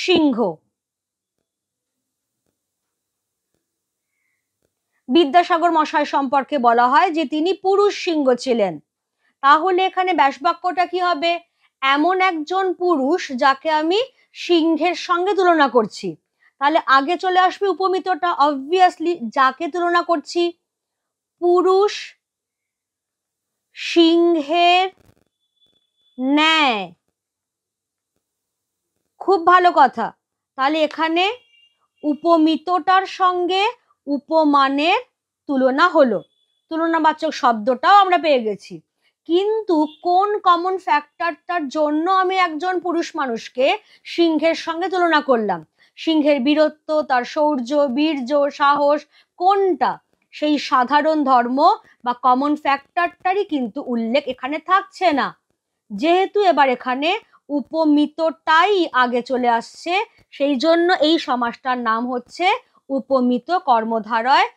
সিংহ। বিদ্যাসাগর মশাই সম্পর্কে বলা হয় যে তিনি পুরুষ সিংহ ছিলেন। তাহলে এখানে ব্যাসবাক্যটা কি হবে? এমন একজন পুরুষ যাকে আমি সিংহের সঙ্গে তুলনা করছি। তাহলে আগে চলে আসবে উপমিতটা, অবভিয়াসলি যাকে তুলনা করছি, পুরুষ সিংহের ন্যায়। খুব ভালো কথা। তাহলে এখানে উপমিতটার সঙ্গে উপমানের তুলনা হলো, তুলনাবাচক শব্দটাও আমরা পেয়ে গেছি। কিন্তু কোন কমন ফ্যাক্টরটার জন্য আমি একজন পুরুষ মানুষকে সিংহের সঙ্গে তুলনা করলাম? সিংহের বীরত্ব, তার শৌর্য, বীর্য, সাহস, কোনটা? সেই সাধারণ ধর্ম বা কমন ফ্যাক্টরটারই কিন্তু উল্লেখ এখানে থাকছে না। যেহেতু এবার এখানে উপমিতটাই আগে চলে আসছে, সেই জন্য এই সমাসটার নাম হচ্ছে উপমিত কর্মধারয়